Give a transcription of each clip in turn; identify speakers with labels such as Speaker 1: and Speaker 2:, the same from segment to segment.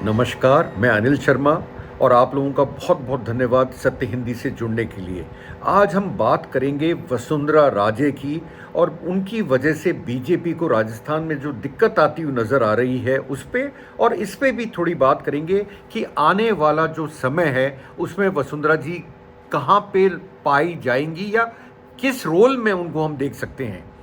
Speaker 1: नमस्कार, मैं अनिल शर्मा और आप लोगों का बहुत बहुत धन्यवाद सत्य हिंदी से जुड़ने के लिए। आज हम बात करेंगे वसुंधरा राजे की और उनकी वजह से बीजेपी को राजस्थान में जो दिक्कत आती हुई नज़र आ रही है उस पे, और इस पे भी थोड़ी बात करेंगे कि आने वाला जो समय है उसमें वसुंधरा जी कहाँ पे पाई जाएंगी या किस रोल में उनको हम देख सकते हैं।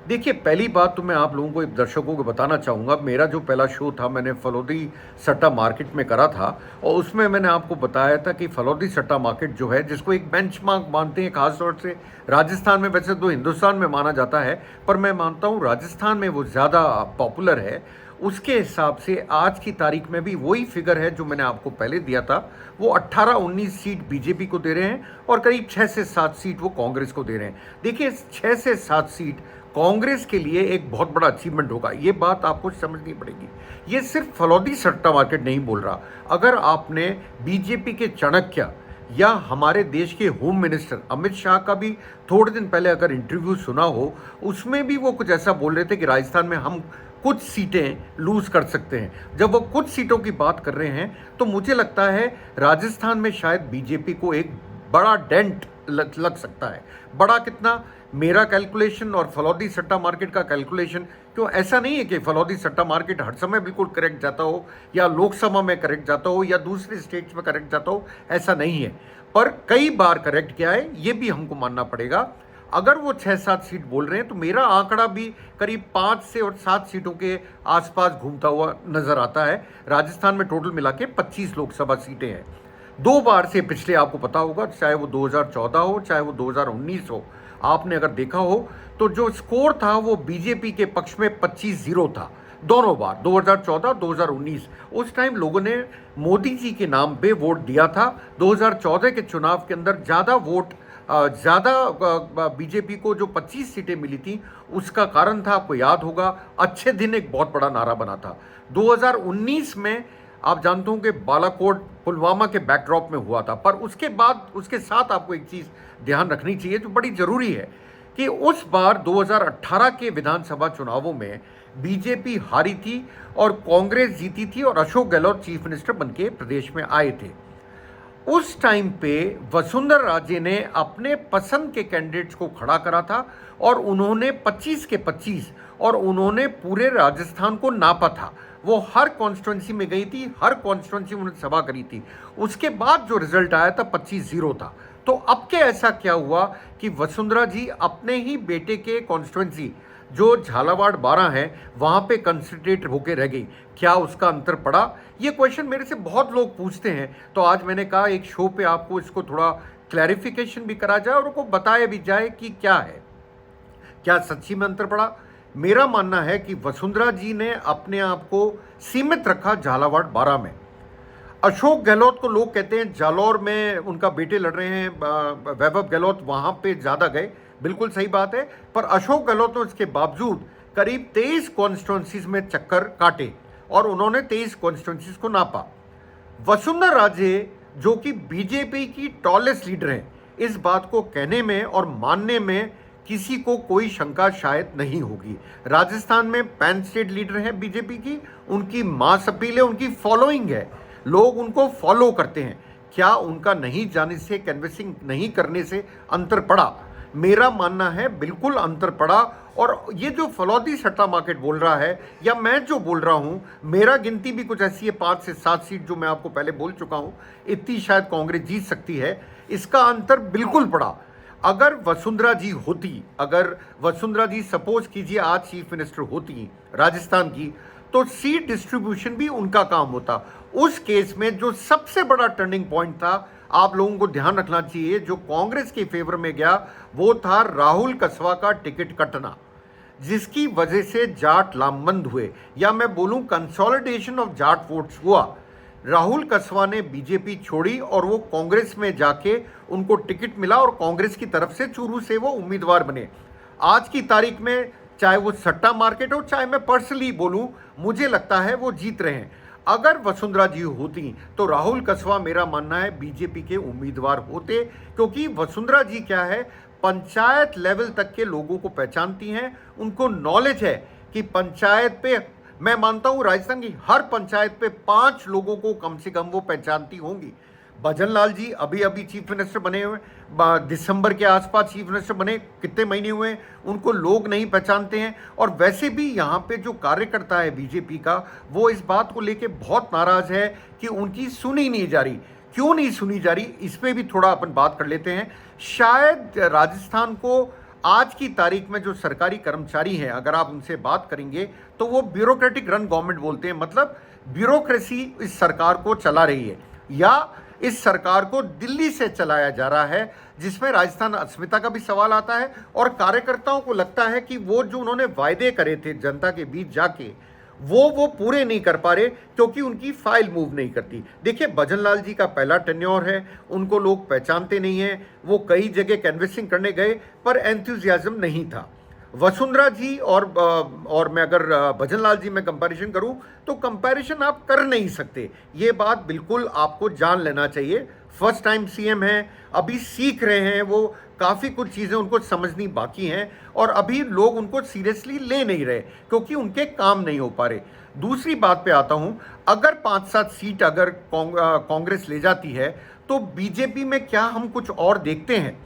Speaker 1: देखिए, पहली बात तो मैं आप लोगों को, दर्शकों को बताना चाहूँगा, मेरा जो पहला शो था मैंने फलौदी सट्टा मार्केट में करा था और उसमें मैंने आपको बताया था कि फलौदी सट्टा मार्केट जो है, जिसको एक बेंचमार्क मानते हैं खासतौर से राजस्थान में, वैसे तो हिंदुस्तान में माना जाता है पर मैं मानता हूँ राजस्थान में वो ज़्यादा पॉपुलर है। उसके हिसाब से आज की तारीख में भी वही फिगर है जो मैंने आपको पहले दिया था। वो 18-19 सीट बीजेपी को दे रहे हैं और करीब 6 से 7 सीट वो कांग्रेस को दे रहे हैं। देखिए, 6 से 7 सीट कांग्रेस के लिए एक बहुत बड़ा अचीवमेंट होगा, ये बात आपको समझनी पड़ेगी। ये सिर्फ फलौदी सट्टा मार्केट नहीं बोल रहा। अगर आपने बीजेपी के चाणक्य या हमारे देश के होम मिनिस्टर अमित शाह का भी थोड़े दिन पहले अगर इंटरव्यू सुना हो, उसमें भी वो कुछ ऐसा बोल रहे थे कि राजस्थान में हम कुछ सीटें लूज कर सकते हैं। जब वो कुछ सीटों की बात कर रहे हैं तो मुझे लगता है राजस्थान में शायद बीजेपी को एक बड़ा डेंट लग सकता है। बड़ा कितना, मेरा कैलकुलेशन और फलौदी सट्टा मार्केट का कैलकुलेशन, क्यों ऐसा नहीं है कि फलौदी सट्टा मार्केट हर समय बिल्कुल करेक्ट जाता हो या लोकसभा में करेक्ट जाता हो या दूसरे स्टेट्स में करेक्ट जाता हो, ऐसा नहीं है। पर कई बार करेक्ट किया है, ये भी हमको मानना पड़ेगा। अगर वो 6-7 सीट बोल रहे हैं तो मेरा आंकड़ा भी करीब 5 से और 7 सीटों के आसपास घूमता हुआ नजर आता है। राजस्थान में टोटल मिला के 25 लोकसभा सीटें हैं। 2 बार से पिछले, आपको पता होगा, चाहे वो 2014 हो चाहे वो 2019 हो, आपने अगर देखा हो तो जो स्कोर था वो बीजेपी के पक्ष में 25-0 था दोनों बार, 2014 2019। उस टाइम लोगों ने मोदी जी के नाम पे वोट दिया था। 2014 के चुनाव के अंदर ज़्यादा बीजेपी को जो 25 सीटें मिली थी उसका कारण था, आपको याद होगा, अच्छे दिन एक बहुत बड़ा नारा बना था। 2019 में आप जानते हो कि बालाकोट पुलवामा के बैकड्रॉप में हुआ था। पर उसके बाद, उसके साथ आपको एक चीज़ ध्यान रखनी चाहिए जो बड़ी ज़रूरी है कि उस बार 2018 के विधानसभा चुनावों में बीजेपी हारी थी और कांग्रेस जीती थी और अशोक गहलोत चीफ मिनिस्टर बनके प्रदेश में आए थे। उस टाइम पे वसुंधरा राजे ने अपने पसंद के कैंडिडेट्स को खड़ा करा था और उन्होंने 25 के 25 और उन्होंने पूरे राजस्थान को नापा था। वो हर कॉन्स्टिट्यूंसी में गई थी, हर कॉन्स्टिट्यूंसी में उन्होंने सभा करी थी। उसके बाद जो रिजल्ट आया था 25-0 था। तो अब के ऐसा क्या हुआ कि वसुंधरा जी अपने ही बेटे के कॉन्स्टिट्यूंसी जो झालावाड़ 12 है वहाँ पे कंसंट्रेट होकर रह गई। क्या उसका अंतर पड़ा? ये क्वेश्चन मेरे से बहुत लोग पूछते हैं, तो आज मैंने कहा एक शो पे आपको इसको थोड़ा क्लैरिफिकेशन भी करा जाए और उनको बताया भी जाए कि क्या है, क्या सच्ची में अंतर पड़ा। मेरा मानना है कि वसुंधरा जी ने अपने आप को सीमित रखा झालावाड़ 12 में। अशोक गहलोत को लोग कहते हैं जालौर में उनका बेटे लड़ रहे हैं, वैभव गहलोत वहाँ पे ज़्यादा गए, बिल्कुल सही बात है। पर अशोक गहलोत ने उसके बावजूद करीब 23 कॉन्स्टिट्यूंसीज में चक्कर काटे और उन्होंने 23 कॉन्स्टिट्यूंसीज को नापा। वसुंधरा राजे जो कि बीजेपी की टॉलेस्ट लीडर हैं, इस बात को कहने में और मानने में किसी को कोई शंका शायद नहीं होगी। राजस्थान में पैन स्टेट लीडर हैं बीजेपी की, उनकी मास अपील है, उनकी फॉलोइंग है, लोग उनको फॉलो करते हैं। क्या उनका नहीं जाने से, कैनवसिंग नहीं करने से अंतर पड़ा? मेरा मानना है बिल्कुल अंतर पड़ा। और ये जो फलौदी सट्टा मार्केट बोल रहा है या मैं जो बोल रहा हूँ, मेरा गिनती भी कुछ ऐसी है, 5 से 7 सीट जो मैं आपको पहले बोल चुका हूँ, इतनी शायद कांग्रेस जीत सकती है। इसका अंतर बिल्कुल पड़ा। अगर वसुंधरा जी होती, अगर वसुंधरा जी सपोज कीजिए आज चीफ मिनिस्टर होती राजस्थान की, तो सीट डिस्ट्रीब्यूशन भी उनका काम होता। उस केस में जो सबसे बड़ा टर्निंग पॉइंट था, आप लोगों को ध्यान रखना चाहिए, जो कांग्रेस के फेवर में गया, वो था राहुल कसवा का टिकट कटना, जिसकी वजह से जाट लामबंद हुए, या मैं बोलूं कंसोलिडेशन ऑफ जाट वोट्स हुआ। राहुल कसवा ने बीजेपी छोड़ी और वो कांग्रेस में जाके उनको टिकट मिला और कांग्रेस की तरफ से चूरू से वो उम्मीदवार बने। आज की तारीख में चाहे वो सट्टा मार्केट हो, चाहे मैं पर्सनली बोलूं, मुझे लगता है वो जीत रहे हैं। अगर वसुंधरा जी होती तो राहुल कसवा, मेरा मानना है, बीजेपी के उम्मीदवार होते, क्योंकि वसुंधरा जी क्या है, पंचायत लेवल तक के लोगों को पहचानती हैं, उनको नॉलेज है कि पंचायत पे मैं मानता हूं राजस्थान की हर पंचायत पे 5 लोगों को कम से कम वो पहचानती होंगी। भजन लाल जी अभी अभी चीफ मिनिस्टर बने हुए, दिसंबर के आसपास चीफ मिनिस्टर बने, कितने महीने हुए हैं, उनको लोग नहीं पहचानते हैं। और वैसे भी यहाँ पे जो कार्यकर्ता है बीजेपी का, वो इस बात को लेके बहुत नाराज है कि उनकी सुनी नहीं जा रही। क्यों नहीं सुनी जा रही, इस पर भी थोड़ा अपन बात कर लेते हैं। शायद राजस्थान को आज की तारीख में जो सरकारी कर्मचारी हैं, अगर आप उनसे बात करेंगे तो वो ब्यूरोक्रेटिक रन गवर्नमेंट बोलते हैं, मतलब ब्यूरोक्रेसी इस सरकार को चला रही है, या इस सरकार को दिल्ली से चलाया जा रहा है, जिसमें राजस्थान अस्मिता का भी सवाल आता है। और कार्यकर्ताओं को लगता है कि वो जो उन्होंने वायदे करे थे जनता के बीच जाके, वो पूरे नहीं कर पा रहे, क्योंकि उनकी फाइल मूव नहीं करती। देखिए, भजन लाल जी का पहला टेन्योर है, उनको लोग पहचानते नहीं हैं। वो कई जगह कैनवेसिंग करने गए पर एंथुजियाज्म नहीं था। वसुंधरा जी और मैं अगर भजन लाल जी में कंपैरिजन करूं तो कंपैरिजन आप कर नहीं सकते, ये बात बिल्कुल आपको जान लेना चाहिए। फर्स्ट टाइम सीएम है, अभी सीख रहे हैं, वो काफ़ी कुछ चीज़ें उनको समझनी बाकी हैं, और अभी लोग उनको सीरियसली ले नहीं रहे क्योंकि उनके काम नहीं हो पा रहे। दूसरी बात पे आता हूं, अगर 5-7 सीट अगर कांग्रेस ले जाती है तो बीजेपी में क्या हम कुछ और देखते हैं?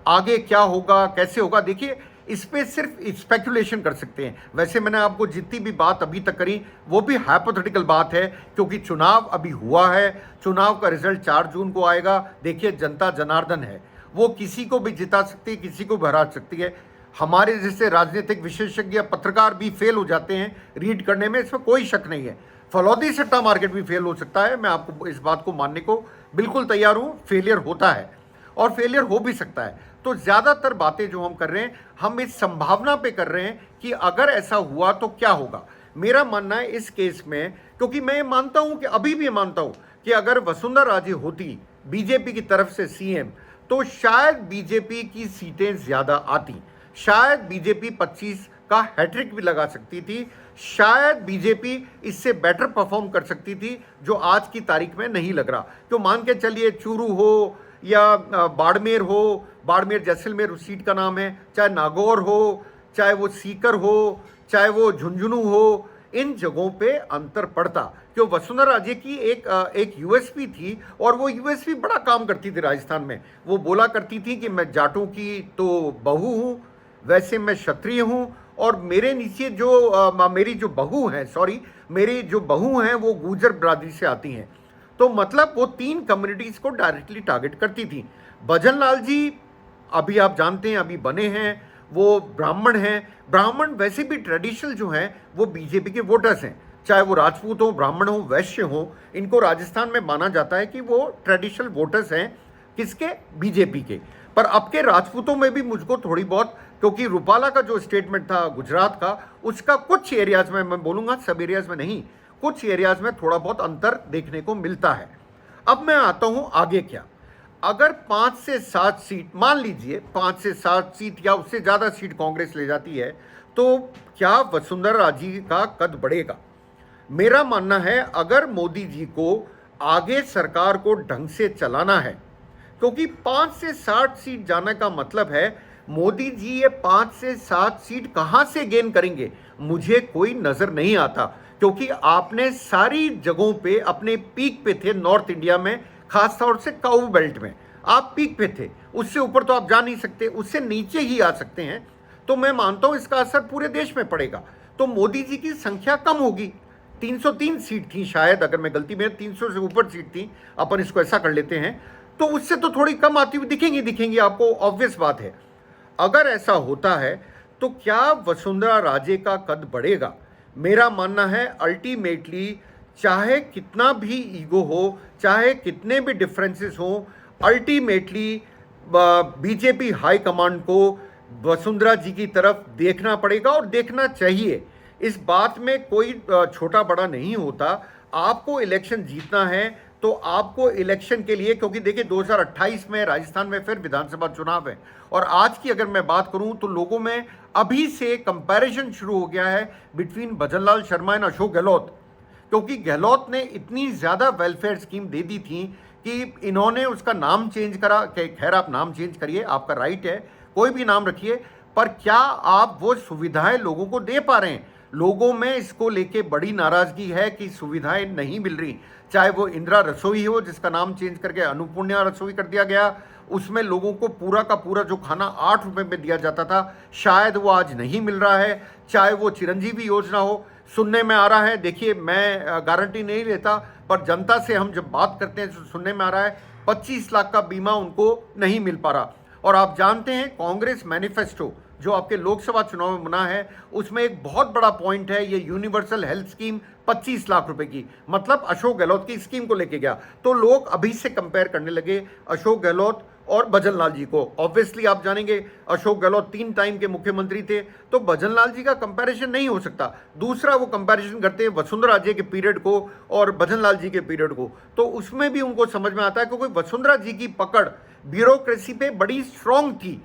Speaker 1: आगे क्या होगा, कैसे होगा, देखिए इस पे सिर्फ स्पेकुलेशन कर सकते हैं। वैसे मैंने आपको जितनी भी बात अभी तक करी वो भी हाइपोथेटिकल बात है, क्योंकि चुनाव अभी हुआ है, चुनाव का रिजल्ट 4 जून को आएगा। देखिए, जनता जनार्दन है, वो किसी को भी जिता सकती है, किसी को भी हरा सकती है। हमारे जैसे राजनीतिक विशेषज्ञ पत्रकार भी फेल हो जाते हैं रीड करने में, इसमें कोई शक नहीं है। फलौदी सट्टा मार्केट भी फेल हो सकता है, मैं आपको इस बात को मानने को बिल्कुल तैयार हूं। फेलियर होता है और फेलियर हो भी सकता है। तो ज्यादातर बातें जो हम कर रहे हैं, हम इस संभावना पे कर रहे हैं कि अगर ऐसा हुआ तो क्या होगा। मेरा मानना है इस केस में, क्योंकि मैं मानता हूं कि अभी भी मानता हूं कि अगर वसुंधरा राजे होती बीजेपी की तरफ से सीएम, तो शायद बीजेपी की सीटें ज्यादा आती, शायद बीजेपी 25 का हैट्रिक भी लगा सकती थी, शायद बीजेपी इससे बेटर परफॉर्म कर सकती थी, जो आज की तारीख में नहीं लग रहा। तो मान के चलिए चूरू हो या बाड़मेर हो, बाड़मेर जैसलमेर उस सीट का नाम है, चाहे नागौर हो, चाहे वो सीकर हो, चाहे वो झुंझुनू हो, इन जगहों पे अंतर पड़ता। क्यों, वसुंधरा राजे की एक यूएसपी थी, और वो यूएसपी बड़ा काम करती थी राजस्थान में। वो बोला करती थी कि मैं जाटों की तो बहू हूँ, वैसे मैं क्षत्रिय हूँ, और मेरे नीचे जो मेरी जो बहू हैं, मेरी जो बहू हैं वो गुर्जर बिरादरी से आती हैं। तो मतलब वो 3 कम्युनिटीज़ को डायरेक्टली टारगेट करती थी। भजन लाल जी अभी आप जानते हैं, अभी बने हैं, वो ब्राह्मण हैं। ब्राह्मण वैसे भी ट्रेडिशनल जो हैं वो बीजेपी के वोटर्स हैं, चाहे वो राजपूत हो, ब्राह्मण हो, वैश्य हो, इनको राजस्थान में माना जाता है कि वो ट्रेडिशनल वोटर्स हैं, किसके, बीजेपी के। पर अब के राजपूतों में भी मुझको थोड़ी बहुत, क्योंकि रूपाला का जो स्टेटमेंट था गुजरात का, उसका कुछ एरियाज में, मैं बोलूँगा सब एरियाज में नहीं, कुछ एरियाज में थोड़ा बहुत अंतर देखने को मिलता है। अब मैं आता हूं आगे क्या, अगर 5 से 7 सीट, मान लीजिए 5 से 7 सीट या उससे ज़्यादा सीट कांग्रेस ले जाती है, तो क्या वसुंधरा राजे का कद बढ़ेगा? मेरा मानना है अगर मोदी जी को आगे सरकार को ढंग से चलाना है, क्योंकि 5 से 60 सीट जाने का मतलब है मोदी जी ये 5 से 7 सीट कहां से गेन करेंगे, मुझे कोई नजर नहीं आता। क्योंकि आपने सारी जगहों पे अपने पीक पे थे, नॉर्थ इंडिया में खास तौर से काऊ बेल्ट में आप पीक पे थे, उससे ऊपर तो आप जा नहीं सकते, उससे नीचे ही आ सकते हैं। तो मैं मानता हूं इसका असर पूरे देश में पड़ेगा। तो मोदी जी की संख्या कम होगी, 303 सीट थी शायद, अगर मैं गलती में, 300 से ऊपर सीट थी, अपन इसको ऐसा कर लेते हैं, तो उससे तो थोड़ी कम आती हुई दिखेंगी आपको, ऑब्वियस बात है। अगर ऐसा होता है तो क्या वसुंधरा राजे का कद बढ़ेगा? मेरा मानना है अल्टीमेटली, चाहे कितना भी ईगो हो, चाहे कितने भी डिफरेंसेस हो, अल्टीमेटली बीजेपी हाई कमांड को वसुंधरा जी की तरफ देखना पड़ेगा, और देखना चाहिए। इस बात में कोई छोटा बड़ा नहीं होता। आपको इलेक्शन जीतना है तो आपको इलेक्शन के लिए, क्योंकि देखिए 2028 में राजस्थान में फिर विधानसभा चुनाव है, और आज की अगर मैं बात करूं तो लोगों में अभी से कंपैरिजन शुरू हो गया है between bhajan Lal Sharma and Ashok Gehlot, क्योंकि गहलोत ने इतनी ज़्यादा वेलफेयर स्कीम दे दी थी कि इन्होंने उसका नाम चेंज करा। खैर, आप नाम चेंज करिए, आपका राइट है, कोई भी नाम रखिए, पर क्या आप वो सुविधाएं लोगों को दे पा रहे हैं? लोगों में इसको लेके बड़ी नाराजगी है कि सुविधाएं नहीं मिल रही, चाहे वो इंदिरा रसोई हो जिसका नाम चेंज करके अन्नपूर्णा रसोई कर दिया गया, उसमें लोगों को पूरा का पूरा जो खाना 8 रुपए में दिया जाता था शायद वो आज नहीं मिल रहा है, चाहे वो चिरंजीवी योजना हो। सुनने में आ रहा है, देखिए मैं गारंटी नहीं लेता, पर जनता से हम जब बात करते हैं तो सुनने में आ रहा है 25 लाख का बीमा उनको नहीं मिल पा रहा। और आप जानते हैं कांग्रेस मैनिफेस्टो जो आपके लोकसभा चुनाव में बना है उसमें एक बहुत बड़ा पॉइंट है ये यूनिवर्सल हेल्थ स्कीम 25 लाख रुपए की, मतलब अशोक गहलोत की स्कीम को लेके गया। तो लोग अभी से कंपेयर करने लगे अशोक गहलोत और भजनलाल जी को। ऑब्वियसली आप जानेंगे अशोक गहलोत 3 टाइम के मुख्यमंत्री थे, तो भजनलाल जी का कंपैरिजन नहीं हो सकता। दूसरा वो कंपैरिजन करते हैं वसुंधरा राजे के पीरियड को और भजनलाल जी के पीरियड को, तो उसमें भी उनको समझ में आता है क्योंकि वसुंधरा जी की पकड़ ब्यूरोक्रेसी पे बड़ी स्ट्रांग थी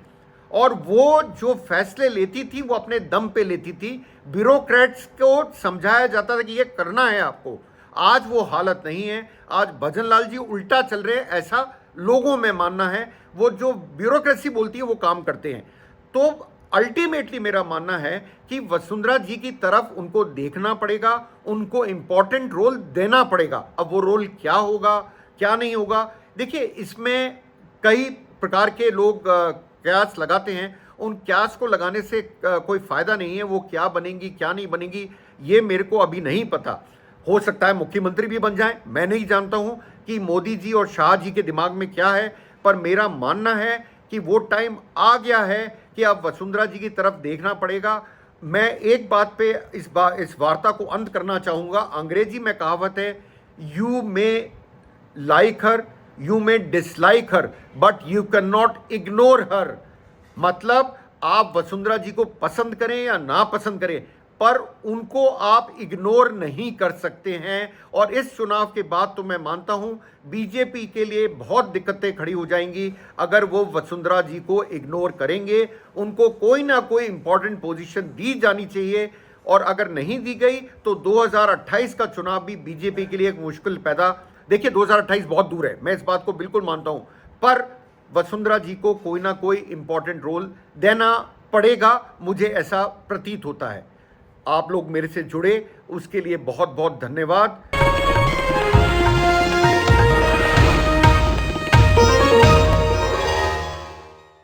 Speaker 1: और वो जो फैसले लेती थी वो अपने दम पे लेती थी, ब्यूरोक्रेट्स को समझाया जाता था कि ये करना है आपको। आज वो हालत नहीं है, आज भजनलाल जी उल्टा चल रहे हैं ऐसा लोगों में मानना है। वो जो ब्यूरोक्रेसी बोलती है वो काम करते हैं। तो अल्टीमेटली मेरा मानना है कि वसुंधरा जी की तरफ उनको देखना पड़ेगा, उनको इंपॉर्टेंट रोल देना पड़ेगा। अब वो रोल क्या होगा क्या नहीं होगा, देखिए इसमें कई प्रकार के लोग कयास लगाते हैं, उन कयास को लगाने से कोई फायदा नहीं है। वो क्या बनेंगी क्या नहीं बनेंगी ये मेरे को अभी नहीं पता। हो सकता है मुख्यमंत्री भी बन जाए, मैं नहीं जानता हूं कि मोदी जी और शाह जी के दिमाग में क्या है, पर मेरा मानना है कि वो टाइम आ गया है कि अब वसुंधरा जी की तरफ देखना पड़ेगा। मैं एक बात पे इस वार्ता को अंत करना चाहूंगा। अंग्रेजी में कहावत है, you may like her, you may dislike her, but you can not ignore her. मतलब आप वसुंधरा जी को पसंद करें या ना पसंद करें, पर उनको आप इग्नोर नहीं कर सकते हैं। और इस चुनाव के बाद तो मैं मानता हूं बीजेपी के लिए बहुत दिक्कतें खड़ी हो जाएंगी अगर वो वसुंधरा जी को इग्नोर करेंगे। उनको कोई ना कोई इंपॉर्टेंट पोजीशन दी जानी चाहिए, और अगर नहीं दी गई तो 2028 का चुनाव भी बीजेपी के लिए एक मुश्किल पैदा। देखिए 2028 बहुत दूर है, मैं इस बात को बिल्कुल मानता हूं, पर वसुंधरा जी को कोई ना कोई इंपॉर्टेंट रोल देना पड़ेगा, मुझे ऐसा प्रतीत होता है। आप लोग मेरे से जुड़े उसके लिए बहुत बहुत धन्यवाद।